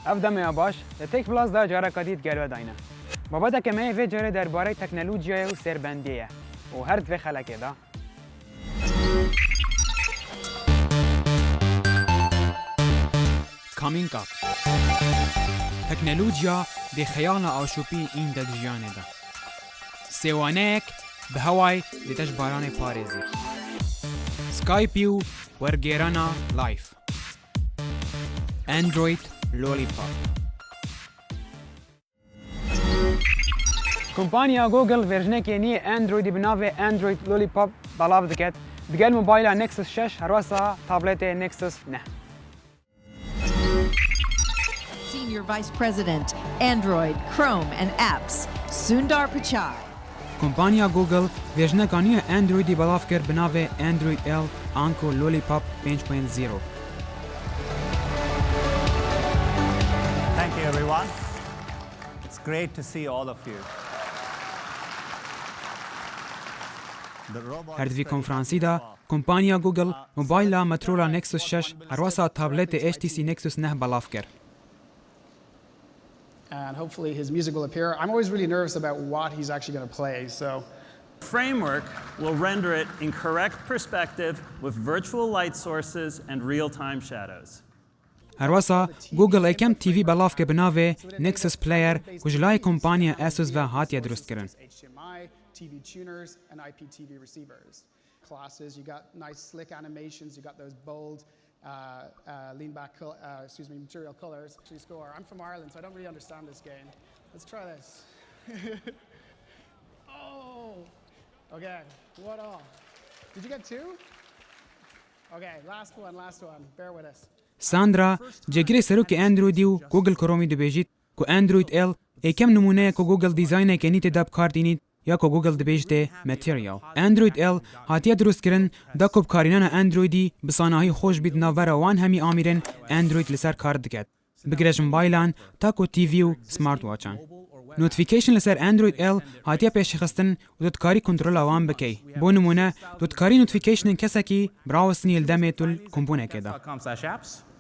اف دمه باش تک پلاس دا جارا کدید گلو داینه بابا که می وی جاره درباره تکنولوژی و سربندیه و هر دو خلقه دا Coming up تکنولوژیا دی خیال آشوبی این دا جیانه دا سیوانک به هوای دیتش باران پارزی سکایپیو ورگیرانا لایف اندروید لولیپاپ کمپانیا گوگل ورژن کنی اندرویدی بناو اندروید لولیپاپ بلاو دکت دگل موبایل نکسس 6 هروسا تابلت نکسس 9 Senior Vice President, Android, Chrome and Apps, Sundar Pichai. کمپانیا گوگل ورژن کنی اندرویدی بلاو کرد بناو اندروید ال آنکو لولیپاپ 5.0 Thank you, everyone. It's great to see all of you. هر دوی کنفرانسی دا کمپانیا گوگل موبایل مترولا نکسس 6 هروسا تابلت HTC نکسس 9 بلاو کرد. And hopefully his music will appear. I'm always really nervous about what he's actually going to play, so. Framework will render it in correct perspective with virtual light sources and real-time shadows. هروسا گوگل ایکم تیوی بلاف که بناوه نکسس پلیر کجلای کمپانیا اسوس و هاتیه درست کرن. HDMI, TV tuners, and IPTV receivers. Classes, you got nice slick animations, you got those bold, lean back, material colors. Actually score. I'm from Ireland, so I don't really understand this game. Let's try this. Oh, okay. What all? Did you get two? Okay, last one. Bear with us. ساندرا جگری سروک اندرویدی و گوگل کرومی دو بیجید که اندروید ال ایکم نمونه که گوگل دیزاین کنی تداب کارت اینید یا که گوگل دبیجده متریال. اندروید ال هاتیه درست کرن دا کب کارینان اندرویدی بسانه‌های خوش بید ناور وان همی آمیرن اندروید لسر کار دکت. بگرش موبایلان تا که تیوی و سمارت واچان. نوتیفیکیشن لسر اندروید ال هاتیه پیش خستن و دودکاری کنترل آوان بکی. بو نمونه دودکاری نوتیفیکیشن کسکی براوستنی الدمه تول کمپونه کده.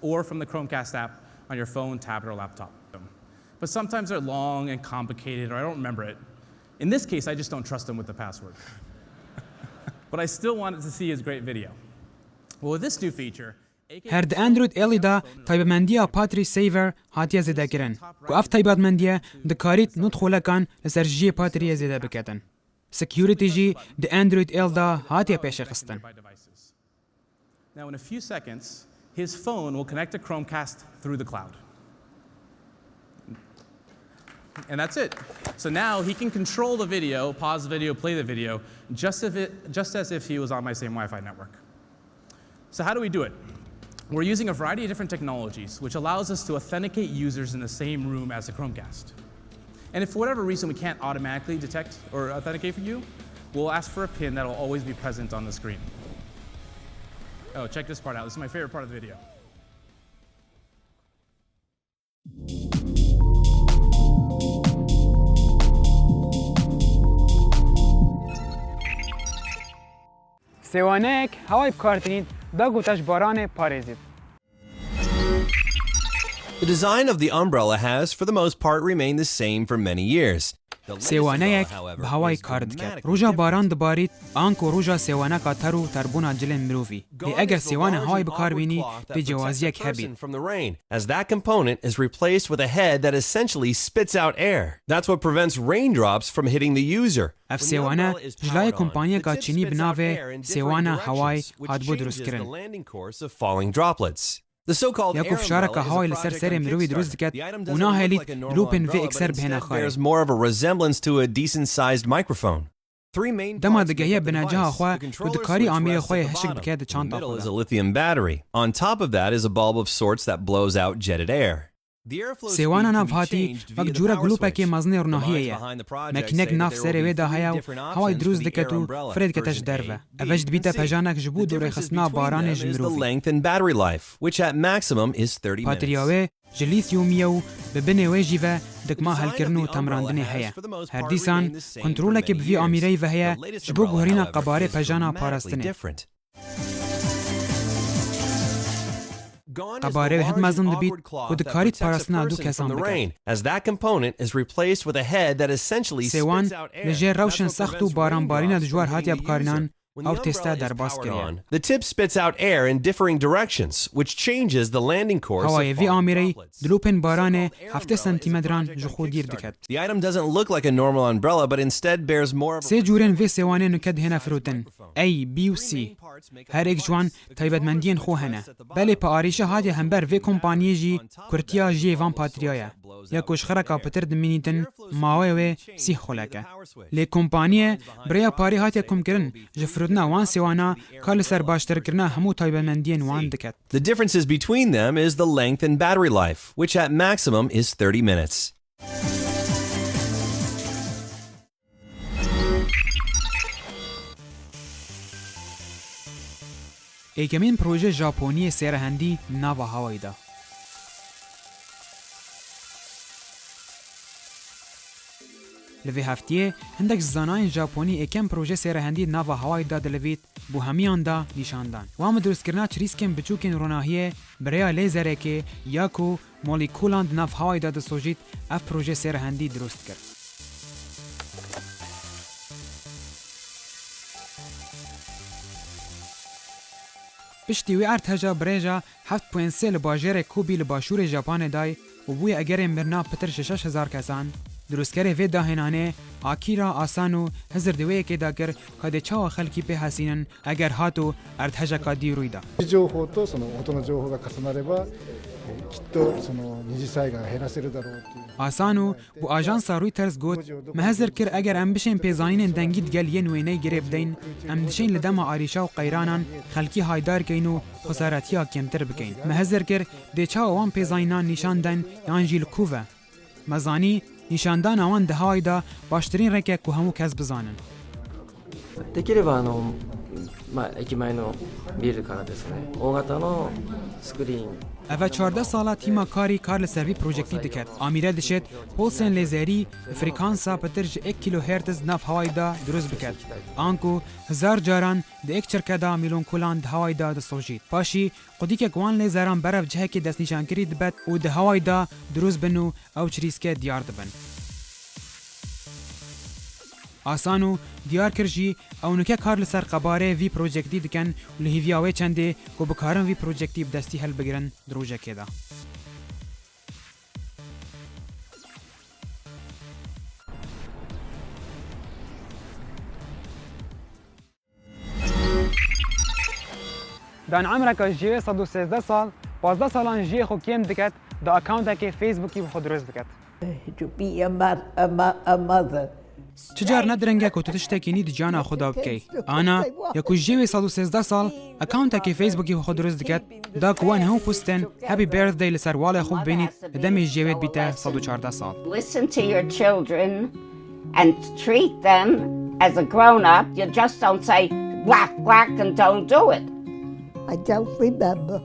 Or from the Chromecast app on your phone, tablet, or laptop. But sometimes they're long and complicated, or I don't remember it. In this case, I just don't trust him with the password. But I still wanted to see his great video. Well, with this new feature, هر د اندروید الی دا تایبمندیا پاتری سیور هاتیه زده کرن که اف تایبمندیا د کاریت ندخوله کن لسر جی پاتری زده بکتن. سکیوریتی جی د اندروید ال دا هاتیه پیش خستن. Now, in a few seconds, his phone will connect to Chromecast through the cloud. And that's it. So now he can control the video, pause the video, play the video, just as if he was on my same Wi-Fi network. So how do we do it? We're using a variety of different technologies, which allows us to authenticate users in the same room as the Chromecast. And if for whatever reason we can't automatically detect or authenticate for you, we'll ask for a PIN that will always be present on the screen. Oh, check this part out. This is my favorite part of the video. سیوانک هوای بکارتنید دا گوتش باران پارزید. The design of the umbrella has, for the most part, remained the same for many years. سیوانک به هوای کارد کرد. روژا باران دبارید آنکو روژا سیوانک ترو تربونا جلن مروفی. دی اگر سیوان هوای بکار بینی دی جوازیک هبید. As that component is replaced with a head that essentially spits out air. That's what prevents raindrops from hitting the user. اف سیوانه جلای کمپانی کا چینی بناوه سیوانه هوای هات بود درست کرن. یا کفشاره که هوای لسر سر مروی درست کرد اونا هلیت لوپن و اکسر بهنه خواهی. دما دگهیه بنجاه خواه رو دکاری آمیر خواه هشک بکرد چانتا خواه. سیوانا ناف هاتی وقت جورا گلوپا که مزنی رناهیه مکنک ناف سر ویدا هیا و هوای دروز دکتو فرد کتش دروه اوجد بیتا پجانک جبود دوره خسنا باران جمروفی پاتریاوه جلیثیومیو ببنه ویجیوه دکما هل کرنو تمراندنه هیا هر دیسان کنترولک بوی آمیره و هیا جبو گوهرینا قباره پجانا پارستنه Gone is the قباره هد large مزن and دبید awkward cloth و that دکاریت protects a پارستنا دو person کسان from the بکد. rain, as that component is replaced with a head that essentially سیوان spits out air. لجه That's روشن what سخت و prevents باران بارین raindrops دجوار from هاتی hitting the بکارنان user. When او the تستا umbrella در is باز powered کریه. on, the tip spits out air in differing directions, which changes the landing course of هوای وی falling آمیری droplets. دلوپن بارانه So-called air 7 umbrella is a سانتیمتران project on جخو دیر Kickstarter. دکد. The item doesn't look like a normal umbrella, but instead bears more of a سه جورن وی سیوانه نکد هنا فروتن A, B و C. هر ایک جوان تایبەتمەندیên خۆ hene. Belê pa arîşe hatiye hember vê kompaniyê jî kurtiya jiyê van patriya ye. Ya koşxereka pitir dimînîtin mawê wê sîh xulek e. Lê kompaniyê birêya parî hatiye komkirin ji firotina wan sêwana kar li ser baştirkirina hemû taybetmendiyên wan diket. The differences between them is the length and battery life, which at maximum is 30 minutes. Êkemîn proje Japoniyê sêrehendî nava hawayê da. Li vê heftiyê hindek ji zanayên Japonî êkem proje sêrehendî nava hawayê da dilivît bû hemiyan da nîşandan. Wan bi durustkirina çirîskên biçûkên ronahiyê birêya lêzerekê ya ku molîkulan di nav hawayê da disojît ev proje sêrehendî durust kir. Piştî wê erdheja birêja 7.3 li bajêrê Kobe li başûrê Japanê day û bûye egerên mirna pitir ji 6,000 kesan, durustkerê vê dahênanê Akira Asano hizir di wê yekê da kir ka dê çawa xelkî pê hesînin eger hat û erdhejeka dî rûyda. 情報とその音の情報が重なれば、きっとその二次災害を減らせるだろうという。 Asano bû ajansa Reuters got me hezir kir eger em bişên pêzanînên dengî digel yên wêneyê girê bidin, em dişên li dema arîşa û qeyranan xelkî haydar keyin û xesaretiya kêmtir bikin. Me hezir kir dê çawa wan pêzanînan nîşan den yan jî li ku ve. Me zanî nîşandana wan di hawayê da baştirîn rek e ku hemû kes bizanin. できれば駅前のビルからですね、大型のスクリーン Ev 14 sala tîma karî kar li ser vî projektî diket. Amîre dişet polsên lêzerî frekansa pitir ji 1 kHz nav hawayê da durust biket. An ku hezar caran di ek çirke da mîlonkulan di hawayê da disojît. Paşî qudîkek wan lêzeran berev cihekê destnîşankirî dibet û di hawayê da durust bin û ew çirîske diyar dibin. Asano diyar kir jî ew nike kar li ser qebarê vî projektî dikin û li hêviya wê çendê ku bikarin vî projektî bi destî helbigirin di rojekê de. Dan emereka jiyê 113 sal, 15 salan jiyê xwe kêm diket, di akawuntekê Facebookî xwe durust diket. To be a mother. Çicar nedrenge ku tu tiştekî nî di ciyana xwe da bikey. Ana ya ku jiyê 113 sal akawuntekê Facebookî xwe durust diket, da ku wan hemû postên Happy Birthday li ser walê xwe bibînît, li demê jiyê wê bîte 114 sal. Listen to your children and treat them as a grown-up. You just don't say whack whack and don't do it. I don't remember.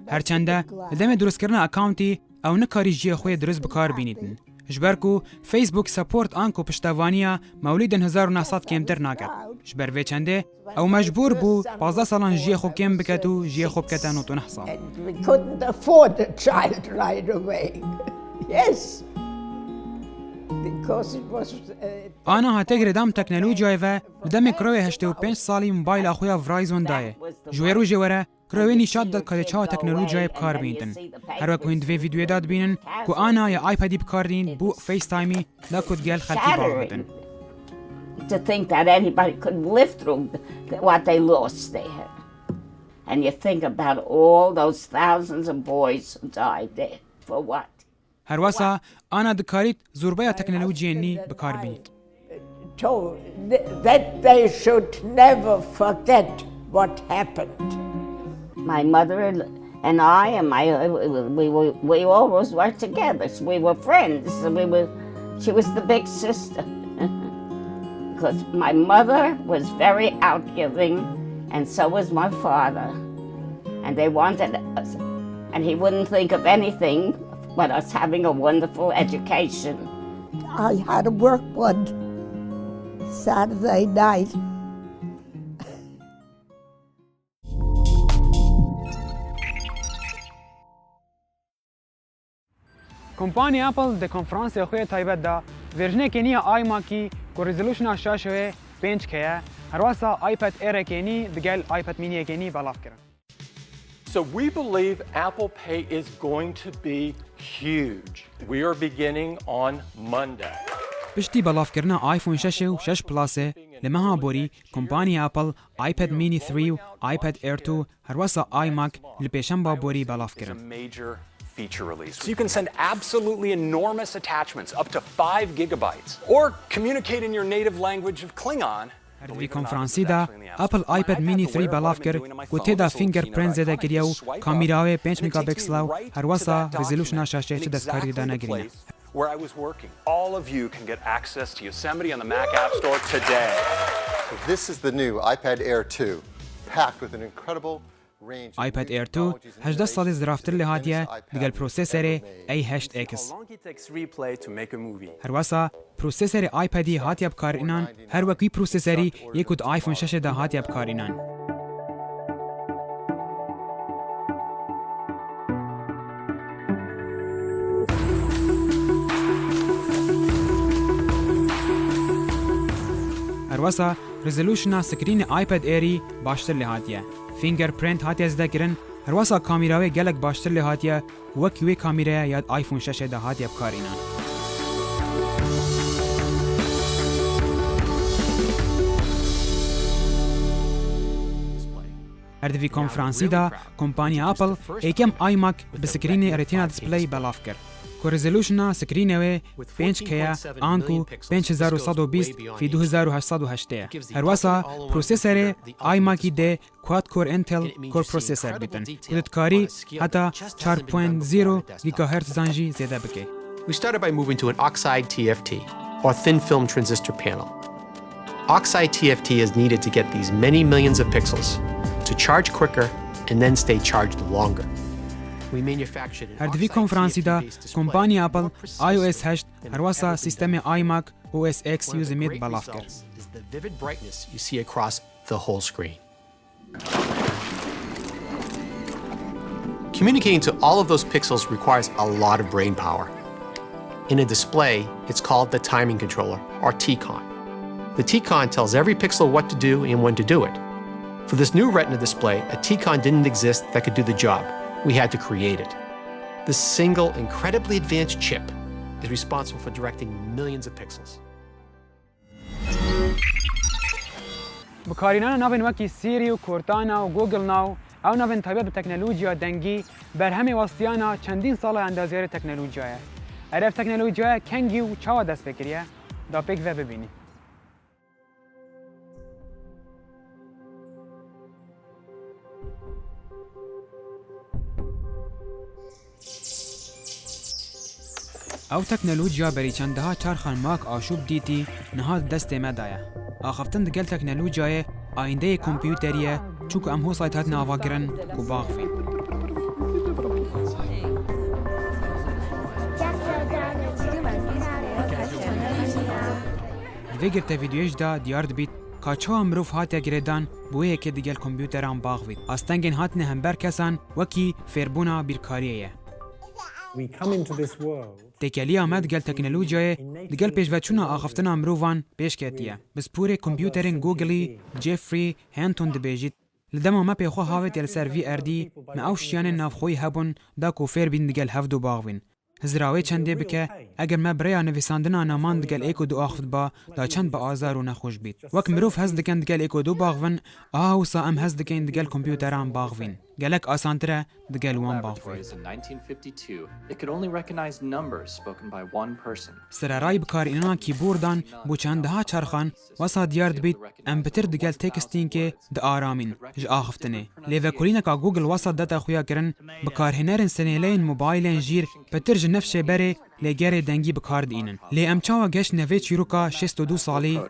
Herçende li demê durustkirina akawuntî ew nikarî jiyê xwe durust bikar bînîtin. Ji ber ku Facebook support an ku piştevaniya mewlîdên 1900 kêmtir naket. Ji ber vê çendê ew mecbûr bû 15 salan jiyê xwe kêm biket û jiyê xwe bikete 99 sal. And we couldn't afford a child right away. Yes. Because it was... Ana hate girêdam teknolojiyayê ve li demê kirovê 85 salî mobayla xwe ya Verizon daye. Ji wê rojê were kirovê nîşat da ka dê çawa teknolojiyayê bikar bînin. Her wek hûn divê vîdyoyê da dibînin ku ana ya iPadî bikardîn bû FaceTimeî da ku digel xelkî bavbitin. To think that anybody could live through what they lost there. And you think about all those thousands of boys who died there. For what? Her wesa ana dikarît zorbeya teknolojiyên nî bikar bînît. Told that they should never forget what happened. My mother and I and we always worked together. We were friends. She was the big sister. Because my mother was very outgiving, and so was my father. And they wanted us, and he wouldn't think of anything but us having a wonderful education. I had to work one Saturday night. کمپانی اپل د کنفرانس خوی تایبت دا ورژن کنی آی ماکی کو ریزولوشن شاشه 5 که هرواسا آیپد ایر کنی دگل آیپد مینی کنی بالاف کرد. So we believe Apple Pay is going to be huge. We are beginning on Monday. پشتی بالاف کردن آیفون 6 و 6 پلاس لمها بوری کمپانی اپل آیپد مینی 3 و آیپد ایر 2 هرواسا آی ماک لپیشن با بوری بالاف کرد. Feature release. So you can send absolutely enormous attachments up to 5 gigabytes or communicate in your native language of Klingon. هردوی کنفرانسی دا اپل آیپد مینی 3 بالاف کرد و تیدا فینگر پرنت زده کریا و کامیراوی 5 مگاپیکسل و هرواسا ریزولوشن شاشه چه دستکاری دا نگرینه. Where I was working. All of you can get access to Yosemite on the Mac App Store today. This is the new iPad Air 2, packed with an incredible range. iPad Air 2 18 سال زرافتر لهاتیه دیگل پروسیسر A8X. هرواسا پروسیسر آیپدی هاتیه بکار اینان هر وکی پروسیسری یکود آیفون 6 دا هاتیه بکار اینان. هرواسا ریزولوشن سکرین آیپد ایری باشتر لهاتیه. فینگر پرنت هاتیه زده کرن هرواسا کامیراوی گلک باشتر لهاتیه وکیوی کامیرای یاد آیفون 6 دا هاتیه بکار اینان. هردوی کنفرانسی دا کمپانی اپل ایکم آی ماک به سکرین ریتینا دیسپلی بلاف کرد. کو ریزولوشن سکرینوی 5 که آنکو 5120 فی 2808 هرواسا پروسیسر آی ماکی ده کواد کور انتل کور پروسیسر بیتن کاری حتی 4.0 گیگاهرتز زنجی زیاده بکی. We started by moving to an oxide TFT, or thin film transistor panel. Oxide TFT is needed to get these many millions of pixels to charge quicker and then stay charged longer. هردوی کنفرانسی دا کمپانی اپل iOS 8 هرواسا سیستم آی ماک OS X یوزمید بالاف کرد. The vivid brightness you see across the whole screen. Communicating to all of those pixels requires a lot of brain power. In a display, it's called the timing controller, or T-Con. The T-Con tells every pixel what to do and when to do it. For this new Retina display, a T-Con didn't exist that could do the job. We had to create it. This single, incredibly advanced chip is responsible for directing millions of pixels. بکارینان ناون وکی سیری و کورتانا و گوگل ناو او ناون تابع به تکنولوژیا دنگی بر همه واسطیانا چندین سال اندازیار تکنولوژیاه. عرف تکنولوژیا کنگی و چاوا دست بکریه دا پیک و ببینی. او تکنولوژیا بری چندها چرخان ماک آشوب دیتی نهاد دست مدایه. آخفتن دگل تکنولوژیای آینده کمپیوتریه چوک ام هو سایت هات ناواگرن کو باغفین. دیگر تا ویدیوش دا دیارد بیت کاچو امروف هاتیا گردان بویه که دیگل کمپیوتران باغوید. آستنگین هات نه همبر کسان وکی فیربونا بیرکاریه. تکیلی آمد گل تکنولوژیای دیگل پیشوچونا آخفتنا امروفان پیش کتیه. بس پوره کمپیوترین گوگلی جفری هنتون دبیجید لدم ما پیخو هاوت یل سر وی اردی ما اوشیان نافخوی هبون دا کوفر بین دیگل هفدو باغوین. هزراوی چنده بکه اگر ما برای نویساندنا نامان دگل ایکو دو آخفت با دا چند با آزار و نخوش بید. وک مروف هز دکن دگل ایکو دو باغوین آهوسا ام هز دکن دگل کمپیوتران باغوین. گلک آسانتره دگل وان باغوین. سرارای بکار اینا کیبوردان بو چندها چرخان واسا دیارد بید ام بتر دگل تکستین که د آرامین ج آخفتنه. لیوه کلینه که گوگل واسا داتا خویا کرن بکار هنرن سنیلین موبایلین جیر بتر ج نفشه بره لگره دنگی بکار دینن. لی ام چاوا گشت نوی چیروکا 62 سالی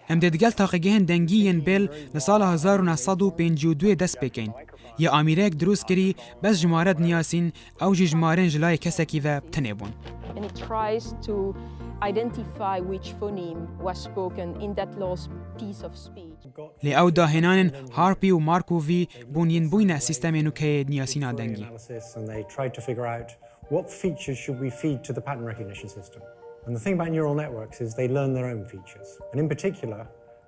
ام دیگل تاقیگهن دنگیین بیل لسال 1952 دست بکین. یا آمیرک دروس کری بس جمارد نیاسین او جمارن جلای کسکی و بتنه بون. And it tries to identify which phoneme was spoken in that lost piece of speech. لی او داهنان هارپی و مارکووی بونین بوینه سیستم نوکه نیاسینا دنگی. And they tried to figure out what features should we feed to the pattern recognition system. And the thing about neural networks is they learn their own features. And in particular,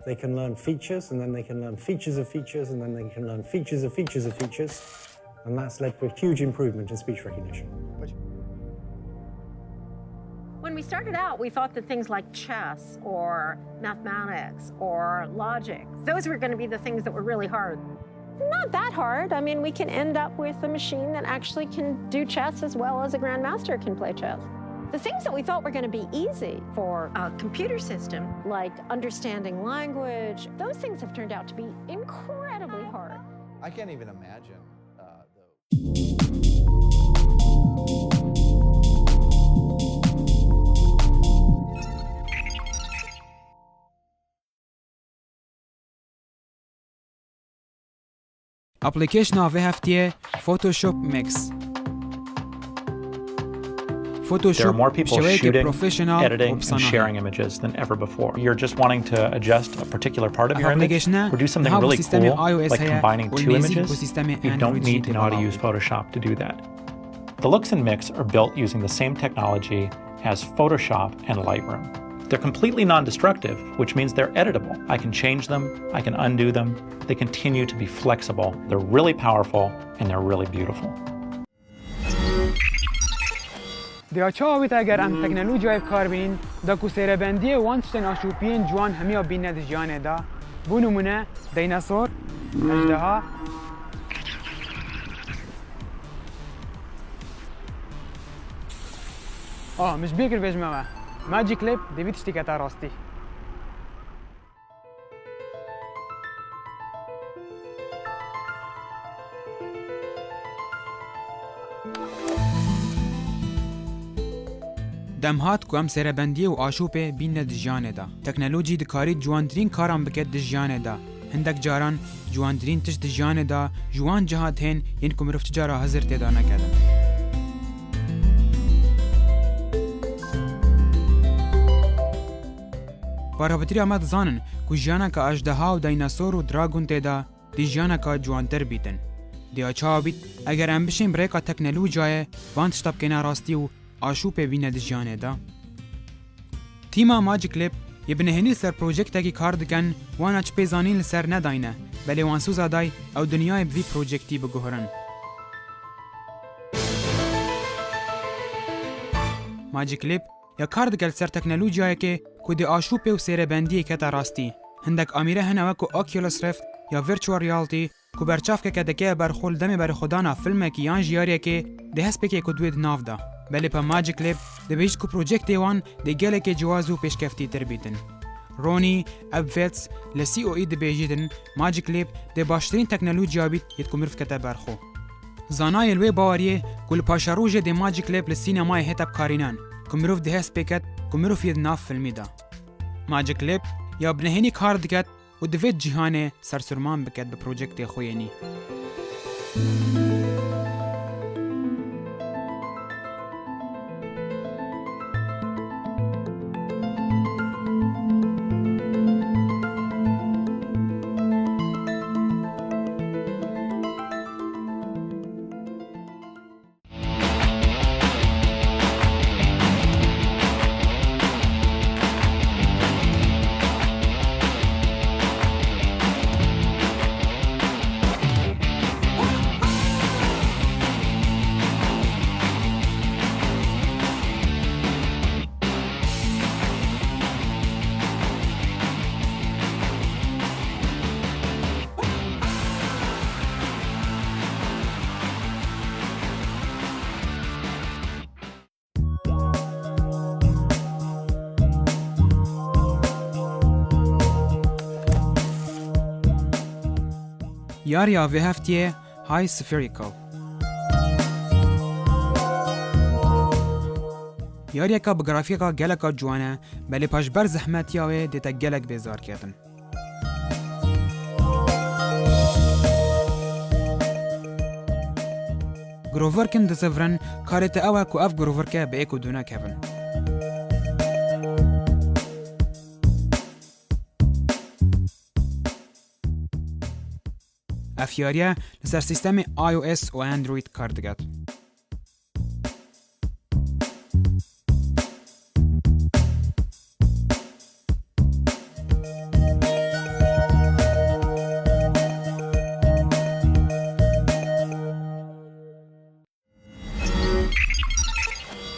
they can learn features, and then they can learn features of features, and then they can learn features of features of features. And that's led to a huge improvement in speech recognition. When we started out, we thought that things like chess or mathematics or logic, those were going to be the things that were really hard. Not that hard. I mean, we can end up with a machine that actually can do chess as well as a grandmaster can play chess. The things that we thought were going to be easy for a computer system, like understanding language, those things have turned out to be incredibly hard. I can't even imagine. اپلیکیشن آوه هفتیه فوتوشوپ مکس. There are more people shooting, editing, and sharing images than ever before. You're just wanting to adjust a particular part of your image or do something really cool, like combining two images. You don't need to know how to use Photoshop to do that. The looks and mix are built using the same technology as Photoshop and Lightroom. They're completely non-destructive, which means they're editable. I can change them, I can undo them. They continue to be flexible. They're really powerful, and they're really beautiful. دیا چاویت اگر ام تکنولوژی کار بین دا کو سربندی وانشتن آشوپین جوان همیا بین دجیانه دا بونمونه دیناسور اژدها مش بيكر بيجمعه ماجيك كليب ديفيد اشتكتا راستي دمهات کو ام سربندی و آشوپه بین دجیانه دا تکنولوژی دکاری جواندرین کارم بکد دجیانه دا هندک جاران جواندرین تش دجیانه دا جوان جهات هن ین کو مرفت جارا حضر تدا نکردن بارابطری آمد زانن کو جیانا که اژدها و دیناسور و دراگون تدا دی جیانا که جوانتر بیتن دیا چاو بیت اگر ام بشیم بریکا تکنولوژیای وان تشتاب کنا راستی و آشوپه بینه دجیانه دا تیما ماجیک کلیپ یه بنهنی سر پروژکتا کی کار دکن وانا چ پیزانین لسر نداینه بلی وانسوزا دای او دنیای بوی پروژکتی بگوهرن ماجیک کلیپ یا کار دکل سر تکنولوژیای که کودی آشوپه و سیربندی کتا راستی هندک امیره هنه وکو اوکیولس ریفت یا ورچوال ریالتی کو برچاف که کدکه برخول دمی بر خدانا فیلمه کی یان جیاریه که ده هست بکی کدوید ناف دا بله پا ماجیک کلیپ ده بیشت کو پروژکت ایوان ده گله که جوازو پیشکفتی تر بیتن رونی ابفتس لسی او ای ده بیجیدن ماجیک کلیپ ده باشترین تکنولوژیا بیت ید کو مرف کتا برخو زانای الوی باوریه کل پاشاروژه ده ماجیک کلیپ لسینمای هتاب کارینان کو مروف ده هست بکت کو مروف ید ناف فیلمی دا ماجیک کلیپ یا بنهینی کار دکت و دوید جهانه سرسرمان بکت به پروژکت خوینی یاریا وی هفتیه های سفریکل یاریا که بگرافیکا گلکا جوانه بلی پاش بر زحمتیاوه دیتا گلک بیزار کردن گروور کن دسفرن کارت اوه کو اف گروور که به ایکو دونا کبن افیاریه لسر سیستم iOS و اندروید کار دکد.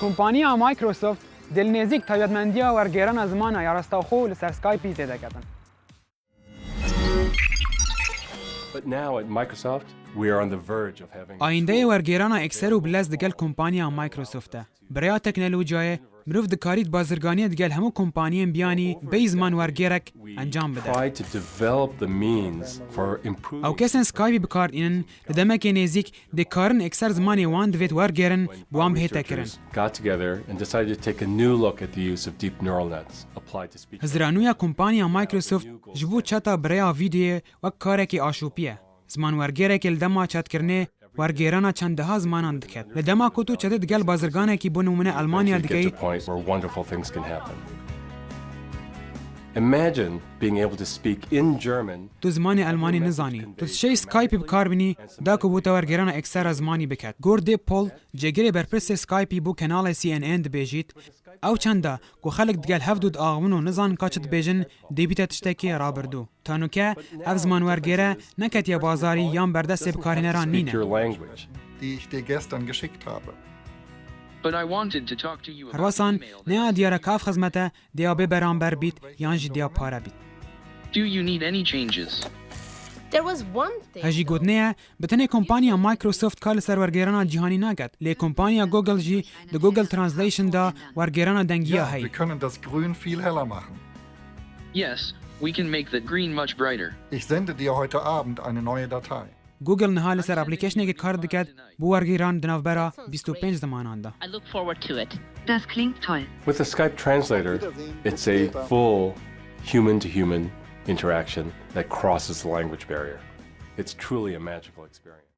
کمپانی مایکروسافت دل نزدیک تاییدمندی ورگیران زمان یا راستاخو لسر اسکایپی زده کردن. But now at Microsoft, we are on the verge of having آینده ورگیران اکثر و بلز دگل کمپانی مایکروسافته. برای تکنولوژیای مروف دکارید بازرگانی دگل همو کمپانی بیانی به زمان ورگیرک انجام بده. try to develop the means for improving. او کسان اسکایپی بکار اینن لدمک نزدیک دکارن اکثر زمانی وان دوید ورگیرن بوام هیتا کرن. Got together and decided to take a new look at the use of deep neural nets applied to speech. هزرانویا کمپانی مایکروسافت جبو چتا برای ویدیو و کارکی آشوبیه. زمان ورگیرک لدما چت کرنه ورگیرانا چندها زمانان دکت. لدما کتو چت دگل بازرگانه کی بنومنه آلمانیا دکی. Imagine being able to speak in German. تو زمان آلمانی نزانی. تو شی اسکایپی بکار بینی دا کو بوتا ورگیرانا اکثر زمانی بکت. گورد پول جگری برپرس اسکایپی بو کانال CNN دبیجید. او چنده کو خلق دگل هفدود آغمونو نزان کاچت بیجن دیبیتا تشتکی رابردو. تانو که اف زمان ورگیره نکت یا بازاری یام بردست بکارین ران نینه. Die ich dir gestern geschickt habe. هرواسان نه دیاره کاف خدمته دیا به برانبر بیت یانج دیا پارا بیت. هجی گودنه بتنه کمپانیا مایکروسافت کال سر ورگیرانا جهانی نگد. لی کمپانیا گوگل جی د گوگل ترانسلیشن دا ورگیرانا دنگیا هی. Wir können das Grün viel heller machen. Yes, we can make the green much brighter. Ich sende dir heute Abend eine neue Datei. گوگل نهال سر اپلیکیشنی که کار دکد بو ورگیران دنوبرا 25 زمانان دا. I look forward to it. Das klingt toll. With the Skype translator, it's a full human-to-human interaction that crosses the language barrier. It's truly a magical experience.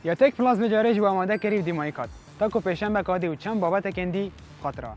یا تک پلاس بجاره جو آماده کری دیمایی کات تا کو پیشن بکادی و چند بابت کندی خاطره